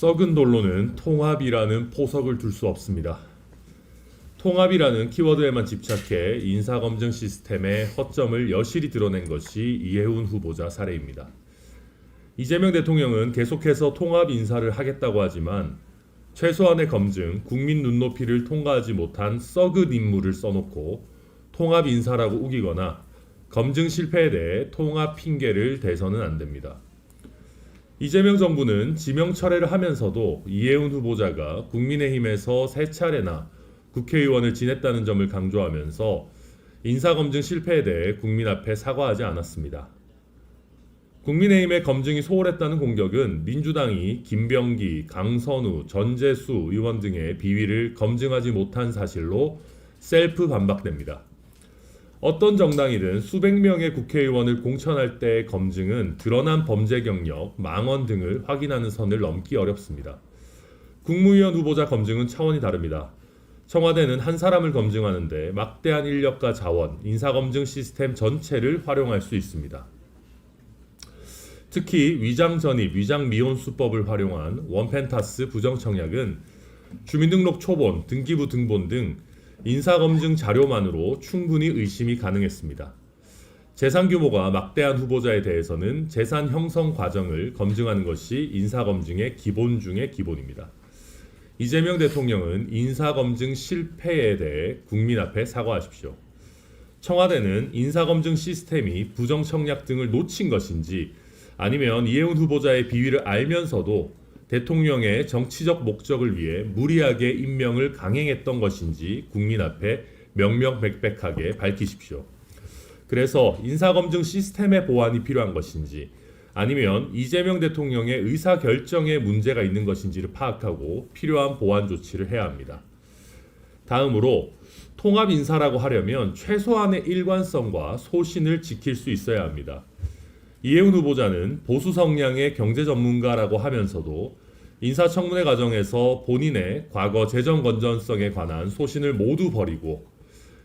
썩은 돌로는 통합이라는 포석을 둘 수 없습니다. 통합이라는 키워드에만 집착해 인사검증 시스템의 허점을 여실히 드러낸 것이 이해훈 후보자 사례입니다. 이재명 대통령은 계속해서 통합 인사를 하겠다고 하지만 최소한의 검증, 국민 눈높이를 통과하지 못한 썩은 인물을 써놓고 통합 인사라고 우기거나 검증 실패에 대해 통합 핑계를 대서는 안 됩니다. 이재명 정부는 지명 철회를 하면서도 이해훈 후보자가 국민의힘에서 3차례나 국회의원을 지냈다는 점을 강조하면서 인사검증 실패에 대해 국민 앞에 사과하지 않았습니다. 국민의힘의 검증이 소홀했다는 공격은 민주당이 김병기, 강선우, 전재수 의원 등의 비위를 검증하지 못한 사실로 셀프 반박됩니다. 어떤 정당이든 수백 명의 국회의원을 공천할 때의 검증은 드러난 범죄 경력, 망언 등을 확인하는 선을 넘기 어렵습니다. 국무위원 후보자 검증은 차원이 다릅니다. 청와대는 한 사람을 검증하는데 막대한 인력과 자원, 인사검증 시스템 전체를 활용할 수 있습니다. 특히 위장전입, 위장미혼수법을 활용한 원펜타스 부정청약은 주민등록 초본, 등기부 등본 등 인사검증 자료만으로 충분히 의심이 가능했습니다. 재산 규모가 막대한 후보자에 대해서는 재산 형성 과정을 검증하는 것이 인사검증의 기본 중의 기본입니다. 이재명 대통령은 인사검증 실패에 대해 국민 앞에 사과하십시오. 청와대는 인사검증 시스템이 부정청약 등을 놓친 것인지 아니면 이해훈 후보자의 비위를 알면서도 대통령의 정치적 목적을 위해 무리하게 임명을 강행했던 것인지 국민 앞에 명명백백하게 밝히십시오. 그래서 인사검증 시스템의 보완이 필요한 것인지 아니면 이재명 대통령의 의사결정에 문제가 있는 것인지를 파악하고 필요한 보완 조치를 해야 합니다. 다음으로 통합 인사라고 하려면 최소한의 일관성과 소신을 지킬 수 있어야 합니다. 이해훈 후보자는 보수 성향의 경제 전문가라고 하면서도 인사청문회 과정에서 본인의 과거 재정 건전성에 관한 소신을 모두 버리고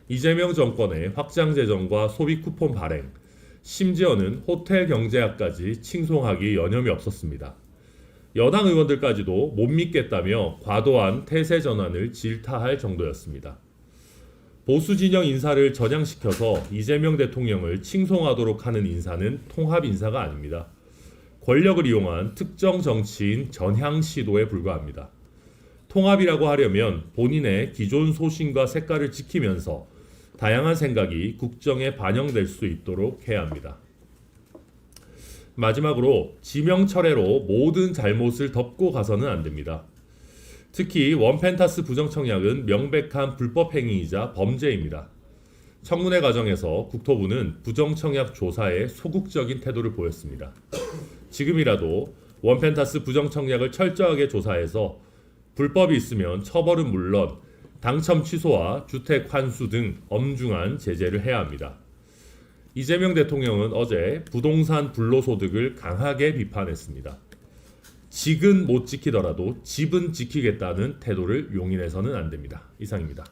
이재명 정권의 확장 재정과 소비 쿠폰 발행, 심지어는 호텔 경제학까지 칭송하기 여념이 없었습니다. 여당 의원들까지도 못 믿겠다며 과도한 태세 전환을 질타할 정도였습니다. 보수 진영 인사를 전향시켜서 이재명 대통령을 칭송하도록 하는 인사는 통합 인사가 아닙니다. 권력을 이용한 특정 정치인 전향 시도에 불과합니다. 통합이라고 하려면 본인의 기존 소신과 색깔을 지키면서 다양한 생각이 국정에 반영될 수 있도록 해야 합니다. 마지막으로 지명 철회로 모든 잘못을 덮고 가서는 안 됩니다. 특히 원펜타스 부정청약은 명백한 불법 행위이자 범죄입니다. 청문회 과정에서 국토부는 부정청약 조사에 소극적인 태도를 보였습니다. 지금이라도 원펜타스 부정청약을 철저하게 조사해서 불법이 있으면 처벌은 물론 당첨 취소와 주택 환수 등 엄중한 제재를 해야 합니다. 이재명 대통령은 어제 부동산 불로소득을 강하게 비판했습니다. 직은 못 지키더라도 집은 지키겠다는 태도를 용인해서는 안 됩니다. 이상입니다.